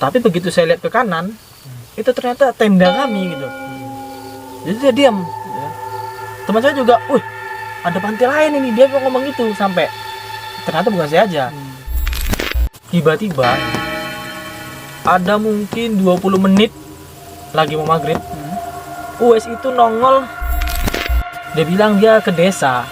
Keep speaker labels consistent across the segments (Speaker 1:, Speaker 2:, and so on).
Speaker 1: Tapi begitu saya lihat ke kanan, itu ternyata tenda kami gitu. Jadi dia diam. Ya. Teman saya juga, ada panti lain ini, dia ngomong gitu sampai ternyata bukan saya aja. Tiba-tiba ada mungkin 20 menit lagi mau maghrib, Uwais itu nongol. Dia bilang dia ke desa,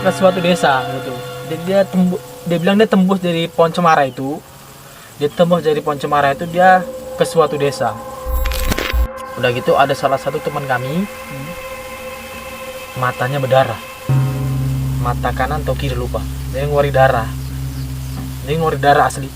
Speaker 1: ke suatu desa gitu. Jadi dia bilang dia tembus dari Pohon Cemara itu. Dia tembus dari Pohon Cemara itu, dia ke suatu desa. Udah gitu ada salah satu teman kami, matanya berdarah, mata kanan atau kiri lupa, dia ngeluarin darah asli.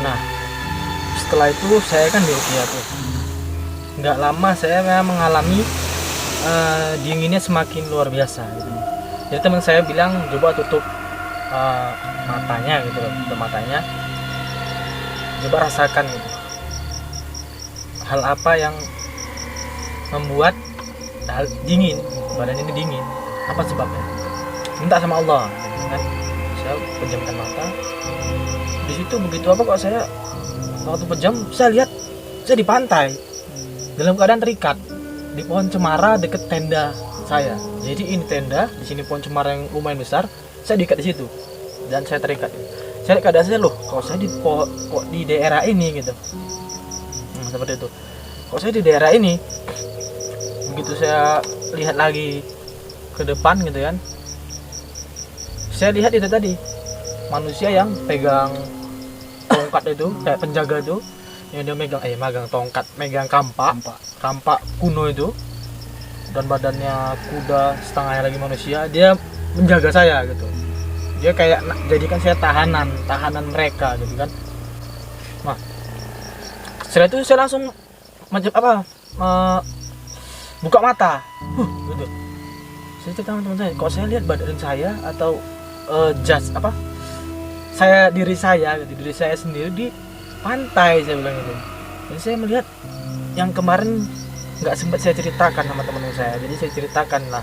Speaker 1: Nah, setelah itu saya kan di Rukia tuh. Nggak lama saya mengalami dinginnya semakin luar biasa gitu. Jadi teman saya bilang coba tutup matanya gitu, tutup matanya, coba rasakan gitu. Hal apa yang membuat dingin, badan ini dingin, apa sebabnya? Minta sama Allah gitu kan. Saya pejamkan mata. Di situ begitu apa kok saya waktu pejam saya lihat saya di pantai dalam keadaan terikat di Pohon Cemara dekat tenda saya. Jadi ini tenda, di sini Pohon Cemara yang lumayan besar, saya diikat di situ dan saya terikat. Saya lihat keadaan saya, loh kok saya kok di daerah ini gitu. Seperti itu. Kok saya di daerah ini? Begitu saya lihat lagi ke depan gitu kan, saya lihat itu tadi manusia yang pegang tongkat itu, kayak penjaga itu, yang dia megang tongkat, megang kampak kuno itu, dan badannya kuda, setengahnya lagi manusia. Dia menjaga saya gitu. Dia kayak jadikan saya tahanan mereka gitu kan. Nah, setelah itu saya langsung buka mata, gitu. Saya cerita sama teman saya, kok saya lihat badan saya atau diri saya sendiri di pantai, saya bilang gitu. Jadi saya melihat yang kemarin nggak sempat saya ceritakan sama teman saya. Jadi saya ceritakan lah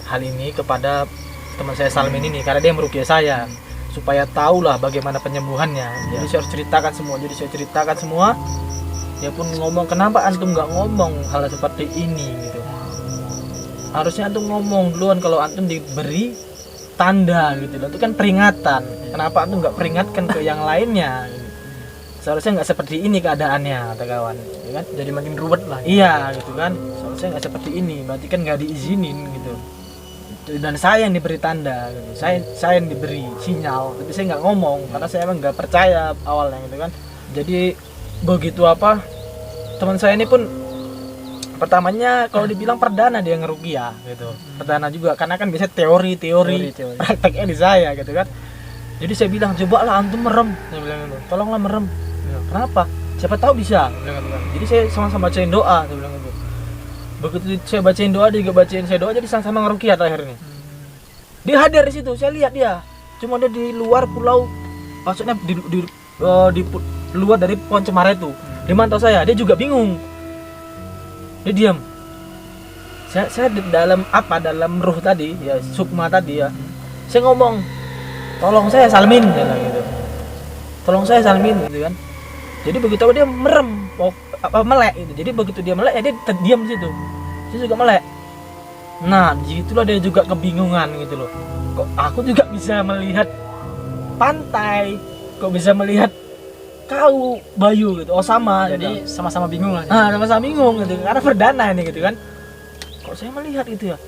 Speaker 1: hal ini kepada teman saya Salmin ini, karena dia meruqyah saya supaya tahulah bagaimana penyembuhannya. Jadi saya harus ceritakan semua. Jadi saya ceritakan semua. Dia pun ngomong, kenapa antum nggak ngomong hal seperti ini gitu. Harusnya antum ngomong duluan kalau antum diberi tanda gitu. Itu kan peringatan. Kenapa antum nggak peringatkan ke yang lainnya? Seharusnya nggak seperti ini keadaannya, kata kawan, ya kan? Jadi makin ruwet lah. Iya, gitu kan. Seharusnya nggak seperti ini, berarti kan nggak diizinin gitu. Dan saya yang diberi tanda, gitu. Saya yang diberi sinyal, tapi saya nggak ngomong karena saya emang nggak percaya awalnya, gitu kan. Jadi begitu teman saya ini pun pertamanya kalau dibilang perdana dia ngeruqyah gitu, perdana juga karena kan biasanya teori prakteknya di saya gitu kan. Jadi saya bilang, coba lah antum merem, saya bilang gitu, tolonglah merem. Kenapa? Siapa tahu bisa, bilang gitu. Jadi saya sama-sama bacain doa, saya bilang gitu. Begitu saya bacain doa, dia juga bacain saya doa, jadi sama-sama ngeruqyah terakhir ini. Dia hadir di situ, saya lihat dia. Cuma dia di luar pulau, maksudnya di luar dari Pohon Cemara itu. Dia mantau saya, dia juga bingung. Dia diam. Saya dalam ruh tadi, ya sukma tadi ya. Saya ngomong, tolong saya Salmin, gitu. Tolong saya Salmin, gitu kan. Jadi begitu dia merem, melek gitu. Jadi begitu dia melek, ya dia terdiam di situ. Saya juga melek. Nah, disitulah dia juga kebingungan gitu loh. Kok aku juga bisa melihat pantai, kok bisa melihat kau Bayu gitu. Oh sama.
Speaker 2: Jadi
Speaker 1: gitu.
Speaker 2: sama-sama bingung lah.
Speaker 1: Nah, sama-sama bingung gitu. Karena perdana ini gitu kan. Kok saya melihat itu ya?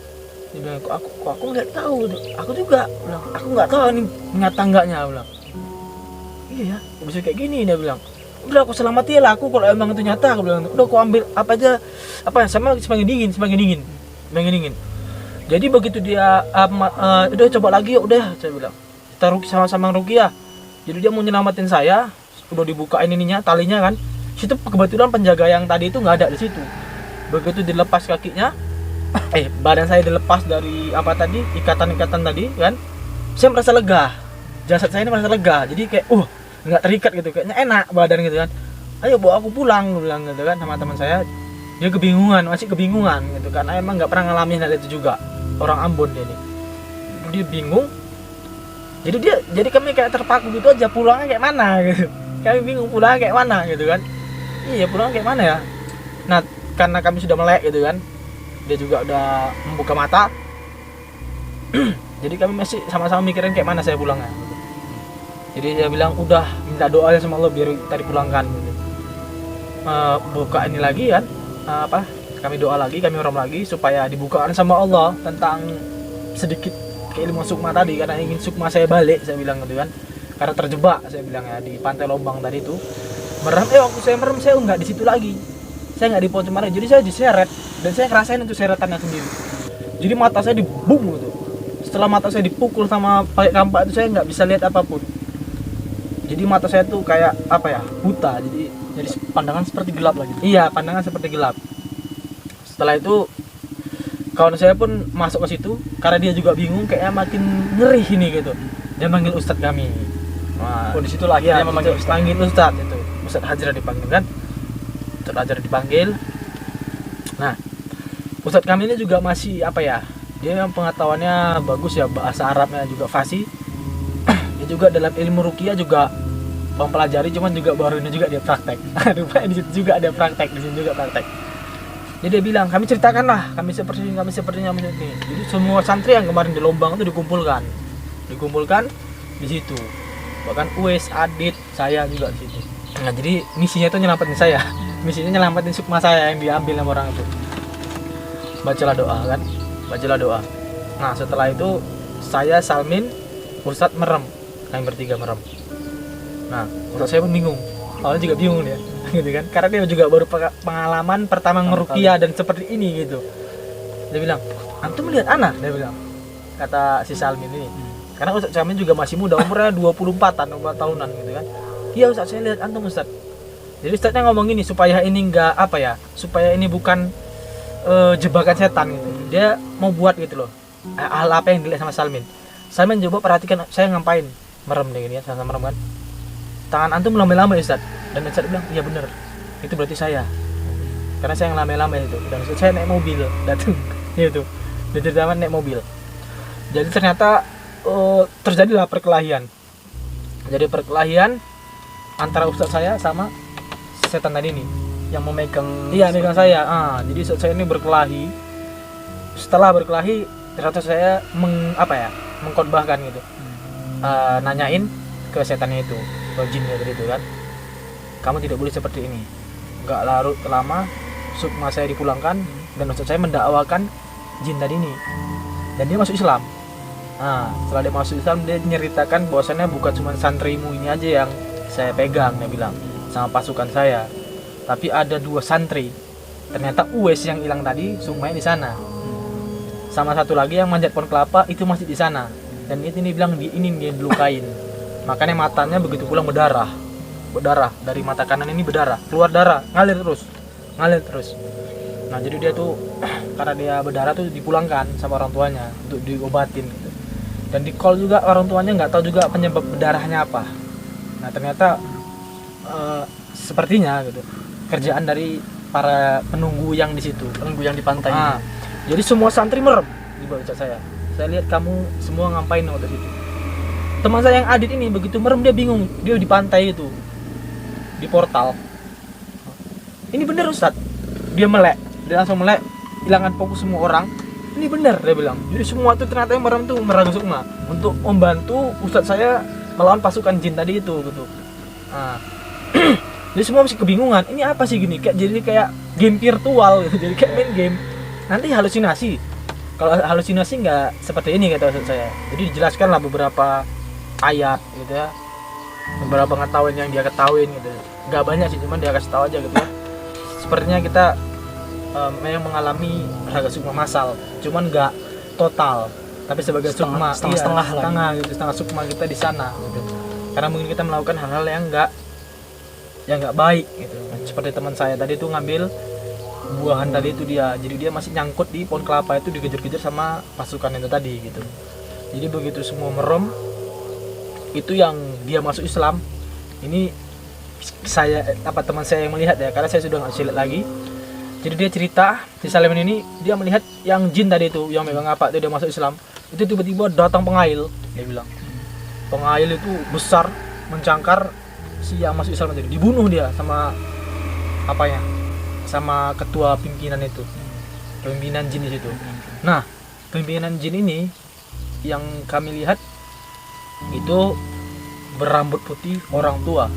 Speaker 1: Dia bilang, kok aku nggak tahu gitu. Aku juga bilang, aku nggak tahu ini nyata enggaknya, bilang. Iya ya, kok bisa kayak gini, dia bilang. Udah aku selamatin lah aku kalau emang itu nyata, aku bilang. Udah aku ambil apa aja, sama semakin dingin. Jadi begitu dia udah coba lagi, udah saya bilang. Kita sama-sama ruqyah. Jadi dia mau nyelamatin saya, udah dibukain ininya, talinya kan. Situ kebetulan penjaga yang tadi itu nggak ada di situ. Begitu dilepas kakinya, badan saya dilepas dari ikatan tadi kan, saya merasa lega. jasad saya ini merasa lega, jadi kayak nggak terikat gitu, kayaknya enak badan gitu kan. Ayo bawa aku pulang, gue bilang gitu kan sama teman saya. Dia masih kebingungan gitu, karena emang nggak pernah ngalamin hal itu juga, orang Ambon dia nih. Dia bingung, jadi kami kayak terpaku gitu aja, pulangnya kayak mana gitu. Kami bingung pulangnya kayak mana gitu kan. Iya, pulangnya kayak mana ya. Nah, karena kami sudah melek gitu kan, dia juga udah membuka mata. Jadi kami masih sama-sama mikirin kayak mana saya pulangnya gitu. Jadi dia bilang udah minta doa aja sama Allah biar kita dipulangkan gitu. Buka ini lagi kan, kami doa lagi, kami rom lagi supaya dibukakan sama Allah tentang sedikit keilmuan sukma tadi, karena ingin sukma saya balik, saya bilang gitu kan, karena terjebak saya bilang ya di Pantai Lombang tadi itu. Merem, waktu saya merem saya nggak di situ lagi, saya nggak di pohon cemara, jadi saya diseret dan saya ngerasain itu seretannya sendiri. Jadi mata saya dibung gitu. Setelah mata saya dipukul sama pakai kampak itu, saya nggak bisa lihat apapun. Jadi mata saya tuh kayak buta, jadi
Speaker 2: pandangan seperti gelap lagi.
Speaker 1: Iya, pandangan seperti gelap. Setelah itu kawan saya pun masuk ke situ karena dia juga bingung, kayaknya makin ngeri ini gitu. Dia manggil ustadz kami. Wah,
Speaker 2: di situ lagi dia memanggil
Speaker 1: ustadz itu. Ustadz Hajra dipanggil kan? Ustadz Hajra dipanggil. Nah, ustadz kami ini juga masih dia yang pengetahuannya bagus ya, bahasa Arabnya juga fasih. Dia juga dalam ilmu ruqyah juga mempelajari, cuman juga baru ini juga dia praktek. Rupanya di situ juga ada praktek, di sini juga praktek. Jadi dia bilang, kami ceritakanlah, kami seperti ini. Jadi semua santri yang kemarin di Lombang itu dikumpulkan di situ. Bahkan Uwais, Adit, saya juga di situ. Nah, jadi misinya itu nyelamatin saya. Misinya nyelamatin sukma saya yang diambil sama orang itu. Bacalah doa. Nah, setelah itu saya, Salmin, Ustadz merem. Kami bertiga merem. Nah, Ustadz saya pun bingung. Awalnya juga bingung dia. Gitu kan, karena dia juga baru pengalaman pertama ngeruqyah dan seperti ini gitu. Dia bilang, antum melihat anak, dia bilang, kata si Salmin ini. Karena Ustadz Salmin juga masih muda, umurnya 24 tahunan gitu kan. Iya Ustadz, saya lihat antum Ustadz. Jadi Ustadznya ngomong gini supaya ini enggak supaya ini bukan jebakan setan gitu. Dia mau buat gitu loh, hal apa yang dilihat sama Salmin. Salmin coba perhatikan saya ngapain, merem deh gini ya, sama merem kan. Tangan antum lama-lama Ustadz. Dan Ustadz bilang, iya bener, itu berarti saya, karena saya yang lama-lama itu. Dan Ustadz saya naik mobil datang gitu, dia ceritakan naik mobil. Jadi ternyata terjadilah perkelahian. Jadi perkelahian antara Ustadz saya sama setan tadi nih yang memegang megang saya. Jadi Ustadz saya ini berkelahi. Setelah berkelahi ternyata saya mengkhotbahkan gitu, nanyain ke setannya itu, ke jinnya tadi itu kan, kamu tidak boleh seperti ini. Nggak larut lama sukma saya dipulangkan dan Ustadz saya mendakwakan jin tadi ini, dan dia masuk Islam. Nah, setelah dia masuk Islam, dia nyeritakan bahwasannya bukan cuma santrimu ini aja yang saya pegang, dia bilang, sama pasukan saya, tapi ada 2 santri. Ternyata Uwais yang hilang tadi sukmanya di sana, sama satu lagi yang manjat pohon kelapa itu masih di sana. Dan ini bilang ini dia dilukain, makanya matanya begitu pulang berdarah dari mata kanan ini, berdarah, keluar darah, ngalir terus. Nah, jadi dia tuh karena dia berdarah tuh dipulangkan sama orang tuanya untuk diobatin gitu. Dan di call juga orang tuanya nggak tahu juga penyebab berdarahnya apa. Nah, ternyata sepertinya gitu kerjaan dari para penunggu yang di situ, penunggu yang di pantai. Jadi semua santri merem di bawah saya. Saya lihat kamu semua ngapain waktu itu. Teman saya yang Adit ini begitu merem dia bingung, dia di pantai itu, di portal. Ini bener Ustadz, dia langsung melek, hilangkan fokus semua orang. Ini bener dia bilang. Jadi semua itu ternyata yang merem tuh meragu sukma untuk membantu Ustadz saya melawan pasukan jin tadi itu gitu. Jadi semua masih kebingungan, ini apa sih gini, kayak game virtual gitu. Jadi kayak main game, nanti halusinasi. Kalau halusinasi nggak seperti ini kata Ustadz saya. Jadi dijelaskan lah beberapa ayat gitu ya, beberapa pengetahuan yang dia ketahuin gitu. Nggak banyak sih, cuman dia kasih tahu aja gitu ya. Sepertinya kita memang mengalami raga sukma massal, cuman nggak total, tapi sebagai sukma setengah sukma kita di sana gitu. Karena mungkin kita melakukan hal-hal yang nggak baik gitu. Seperti teman saya tadi tuh ngambil buahan tadi itu jadi dia masih nyangkut di pohon kelapa itu, dikejar-kejar sama pasukan itu tadi gitu. Jadi begitu semua merem, itu yang dia masuk Islam. Ini teman saya yang melihat ya, karena saya sudah nggak silat lagi. Jadi dia cerita di Saleman ini, dia melihat yang jin tadi itu yang megang apa itu dia masuk Islam. Itu tiba-tiba datang pengail, dia bilang. Pengail itu besar, mencangkar si yang masuk Islam tadi. Dibunuh dia sama apanya? Sama ketua pimpinan itu. Pimpinan jin di situ. Nah, pimpinan jin ini yang kami lihat itu berambut putih, orang tua.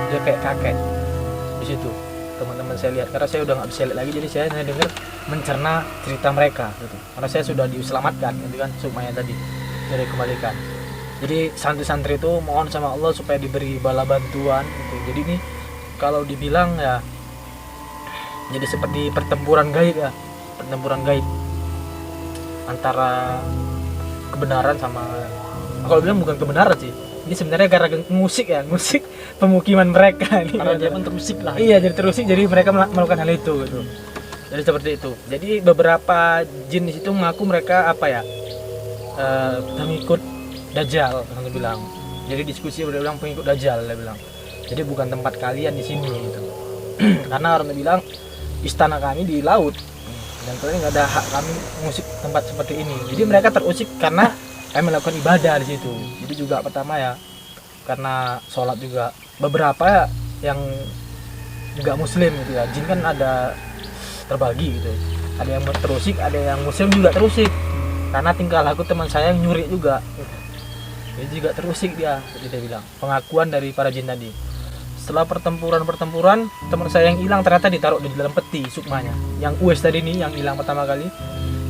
Speaker 1: Dia kayak kakek di situ. Teman-teman saya lihat, karena saya udah nggak bisa lihat lagi, jadi saya hanya dengar mencerna cerita mereka gitu. Karena saya sudah diselamatkan gitu kan, sukmanya tadi dari kembalikan. Jadi santri-santri itu mohon sama Allah supaya diberi bala bantuan gitu. Jadi ini kalau dibilang ya jadi seperti pertempuran gaib ya, pertempuran gaib antara kebenaran sama, kalau bilang bukan kebenaran sih, ini sebenarnya gara musik ya, musik pemukiman mereka nih.
Speaker 2: Karena dia pun terusik lah.
Speaker 1: Iya, jadi terusik, jadi mereka melakukan hal itu gitu. Jadi seperti itu. Jadi beberapa jin di situ mengaku mereka apa ya, pengikut Dajjal, orang bilang. Jadi diskusi udah bilang pengikut Dajjal, dia bilang. Jadi bukan tempat kalian di sini gitu. Karena orang bilang istana kami di laut dan kalian nggak ada hak kami mengusik tempat seperti ini. Jadi mereka terusik karena kami melakukan ibadah di situ. Jadi juga pertama ya karena sholat juga, beberapa yang juga muslim gitu ya. Jin kan ada terbagi gitu. Ada yang terusik, ada yang muslim juga terusik. Karena tingkah laku teman saya yang nyuri juga. Jadi juga terusik dia, jadi dia bilang. Pengakuan dari para jin tadi. Setelah pertempuran, teman saya yang hilang ternyata ditaruh di dalam peti sukmanya. Yang Uwais tadi nih yang hilang pertama kali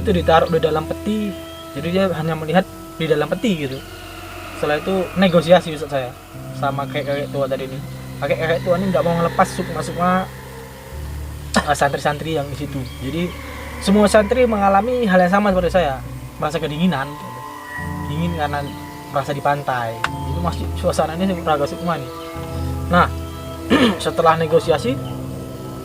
Speaker 1: itu ditaruh di dalam peti. Jadi dia hanya melihat di dalam peti gitu. Setelah itu negosiasi Ustaz saya sama kakek tua tadi nih. Kakek tua ini nggak mau ngelepas sukma santri-santri yang di situ. Jadi semua santri mengalami hal yang sama seperti saya, merasa kedinginan, dingin karena merasa di pantai. Itu masih suasananya raga sukma nih. Nah, setelah negosiasi,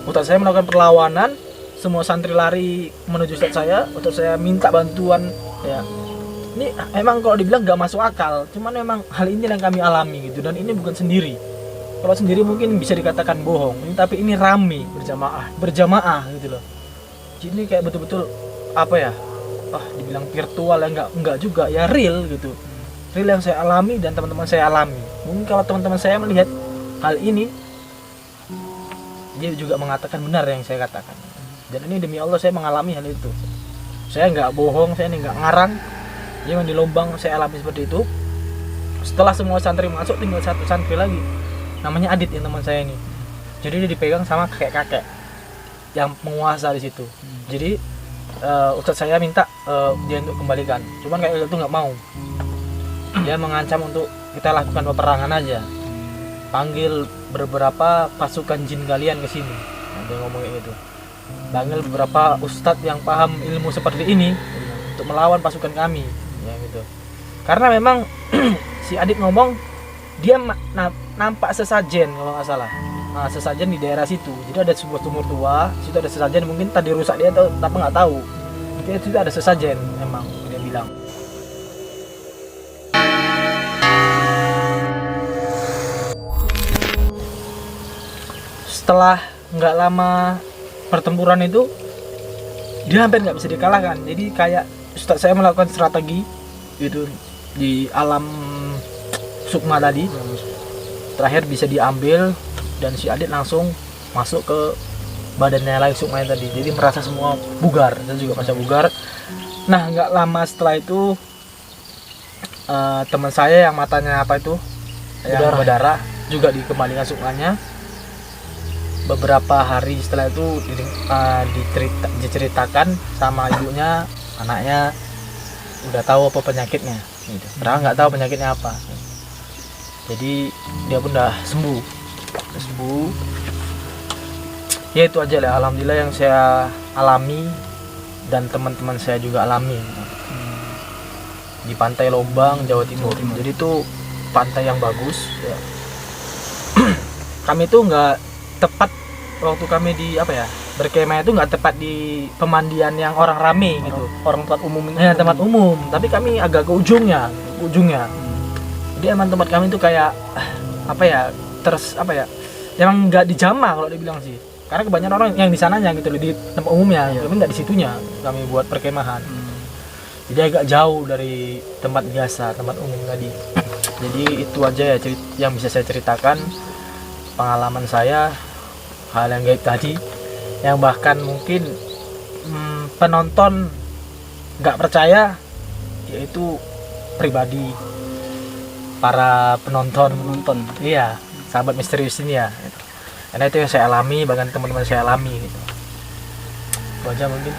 Speaker 1: Ustaz saya melakukan perlawanan, semua santri lari menuju Ustaz saya. Ustaz saya minta bantuan ya. Ini emang kalau dibilang nggak masuk akal, cuman memang hal ini yang kami alami gitu, dan ini bukan sendiri. Kalau sendiri mungkin bisa dikatakan bohong, tapi ini rame berjamaah gitu loh. Jadi ini kayak betul-betul apa ya? Dibilang virtual ya enggak juga ya, real gitu. Real yang saya alami dan teman-teman saya alami. Mungkin kalau teman-teman saya melihat hal ini, dia juga mengatakan benar yang saya katakan. Dan ini demi Allah saya mengalami hal itu. Saya nggak bohong, saya ini nggak ngarang. Yang di Lombang saya alami seperti itu. Setelah semua santri masuk, tinggal satu santri lagi, namanya Adit yang teman saya ini. Jadi dia dipegang sama kakek-kakek yang penguasa di situ. Jadi Ustadz saya minta dia untuk kembalikan. Cuman kakek itu nggak mau. Dia mengancam untuk kita lakukan peperangan aja. Panggil beberapa pasukan jin kalian ke sini. Dia ngomong kayak gitu. Panggil beberapa ustadz yang paham ilmu seperti ini untuk melawan pasukan kami. Ya gitu. Karena memang si Adit ngomong dia nampak sesajen kalau nggak salah. Nah, sesajen di daerah situ. Jadi ada sebuah sumur tua, situ ada sesajen, mungkin tadi rusak dia atau tapi nggak tahu. Jadi itu ada sesajen memang dia bilang. Setelah nggak lama pertempuran itu, dia hampir nggak bisa dikalahkan. Jadi kayak Ustadz saya melakukan strategi gitu di alam sukma tadi, terakhir bisa diambil dan si Adit langsung masuk ke badannya lagi sukma tadi. Jadi merasa semua bugar, saya juga merasa bugar. Nah, nggak lama setelah itu teman saya yang matanya apa itu yang berdarah juga dikembalikan sukmanya. Beberapa hari setelah itu diceritakan sama ibunya, anaknya udah tahu apa penyakitnya gitu. Padahal nggak tahu penyakitnya apa. Jadi dia pun udah sembuh. Ya itu aja lah, alhamdulillah yang saya alami dan teman-teman saya juga alami di Pantai Lombang, Jawa Timur. Jadi itu pantai yang bagus ya. Kami tuh nggak tepat waktu kami di berkemah itu nggak tepat di pemandian yang orang rame gitu,
Speaker 2: orang tempat umum
Speaker 1: ya, tempat umum, tapi kami agak ke ujungnya. Jadi emang tempat kami itu kayak apa ya, emang nggak dijamah kalau dibilang sih, karena kebanyakan orang yang di sananya gitu loh, di tempat umumnya, tapi nggak di situnya kami buat perkemahan. Jadi agak jauh dari tempat biasa, tempat umum tadi. Jadi itu aja ya yang bisa saya ceritakan, pengalaman saya, hal yang gaib tadi, yang bahkan mungkin penonton nggak percaya, yaitu pribadi para penonton. Iya, sahabat misterius ini ya, karena itu yang saya alami, bahkan teman-teman saya alami gitu. Itu aja mungkin.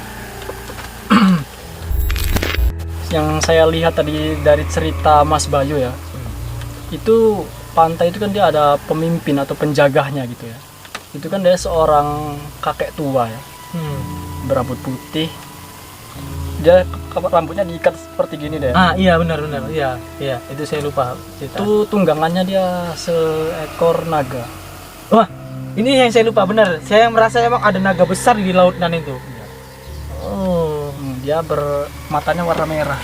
Speaker 2: Yang saya lihat tadi dari cerita Mas Bayu ya, itu pantai itu kan dia ada pemimpin atau penjaganya gitu ya. Itu kan dia seorang kakek tua ya, berambut putih, dia rambutnya diikat seperti gini deh.
Speaker 1: Iya benar, iya itu saya lupa cerita.
Speaker 2: Itu tunggangannya dia seekor naga.
Speaker 1: Wah, ini yang saya lupa benar. Saya merasa emang ada naga besar di lautan itu. Oh,
Speaker 2: dia matanya warna merah.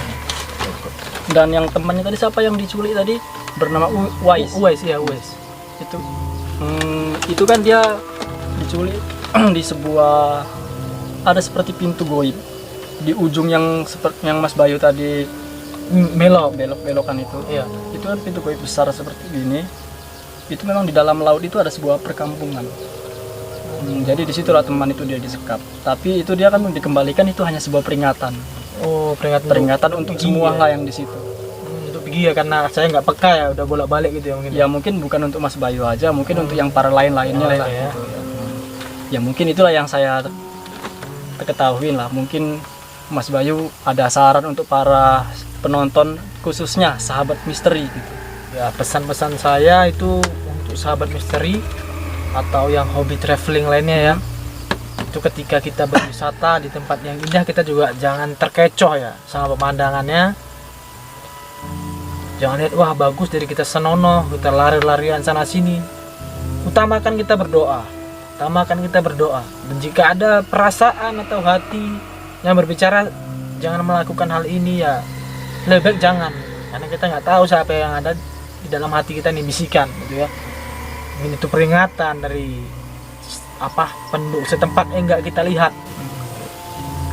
Speaker 2: Dan yang temannya tadi siapa yang diculik tadi? Bernama Uwais.
Speaker 1: Uwais.
Speaker 2: Itu kan dia diculik di sebuah, ada seperti pintu goib di ujung yang seperti yang Mas Bayu tadi belok-belokan itu.
Speaker 1: Iya.
Speaker 2: Itu kan pintu goib besar seperti ini. Itu memang di dalam laut itu ada sebuah perkampungan. Jadi disitulah teman itu dia disekap. Tapi itu dia kan dikembalikan, itu hanya sebuah peringatan.
Speaker 1: Oh,
Speaker 2: peringatan untuk semua lah yang di situ.
Speaker 1: Untuk pergi ya, karena saya nggak peka ya, udah bolak-balik gitu ya mungkin.
Speaker 2: Ya mungkin bukan untuk Mas Bayu aja, mungkin untuk yang para lainnya lah
Speaker 1: ya.
Speaker 2: Gitu ya. Ya mungkin itulah yang saya ketahui lah. Mungkin Mas Bayu ada saran untuk para penonton, khususnya sahabat misteri gitu.
Speaker 1: Ya, pesan-pesan saya itu untuk sahabat misteri atau yang hobi traveling lainnya ya, itu ketika kita berwisata di tempat yang indah, kita juga jangan terkecoh ya sama pemandangannya. Jangan lihat wah bagus dari kita senonoh, kita lari-larian sana sini. Utamakan kita berdoa. Dan jika ada perasaan atau hati yang berbicara jangan melakukan hal ini, ya lebih baik jangan, karena kita nggak tahu siapa yang ada di dalam hati kita nih, bisikan gitu ya. Ini itu peringatan dari penduduk setempat yang nggak kita lihat,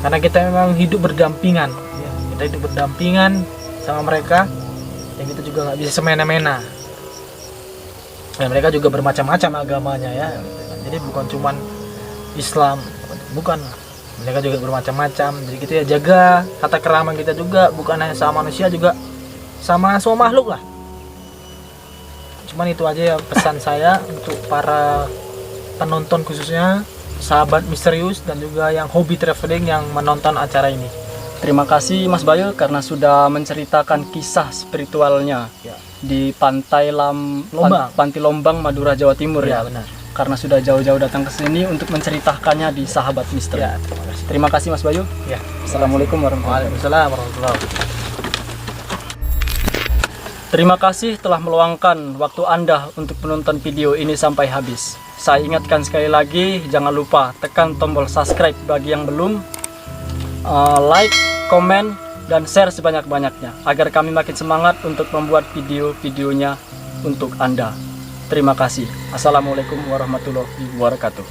Speaker 1: karena kita memang hidup berdampingan ya. Kita hidup berdampingan sama mereka, dan kita juga nggak bisa semena-mena. Dan mereka juga bermacam-macam agamanya ya, jadi bukan cuman Islam, bukan, mereka juga bermacam-macam. Jadi kita ya jaga tata kerama kita juga, bukan hanya sama manusia, juga sama semua makhluk lah. Cuman itu aja ya pesan saya untuk para penonton, khususnya sahabat misterius dan juga yang hobi traveling yang menonton acara ini.
Speaker 2: Terima kasih Mas Bayu karena sudah menceritakan kisah spiritualnya
Speaker 1: Ya.
Speaker 2: di Pantai Lombang, Madura, Jawa Timur ya.
Speaker 1: Benar.
Speaker 2: Karena sudah jauh-jauh datang ke sini untuk menceritakannya di Sahabat Misteri.
Speaker 1: Ya,
Speaker 2: terima kasih Mas Bayu.
Speaker 1: Ya.
Speaker 2: Assalamualaikum warahmatullahi wabarakatuh.
Speaker 1: Waalaikumsalam warahmatullahi wabarakatuh.
Speaker 2: Terima kasih telah meluangkan waktu Anda untuk menonton video ini sampai habis. Saya ingatkan sekali lagi, jangan lupa tekan tombol subscribe bagi yang belum, like, komen, dan share sebanyak-banyaknya agar kami makin semangat untuk membuat video-videonya untuk Anda. Terima kasih. Assalamualaikum warahmatullahi wabarakatuh.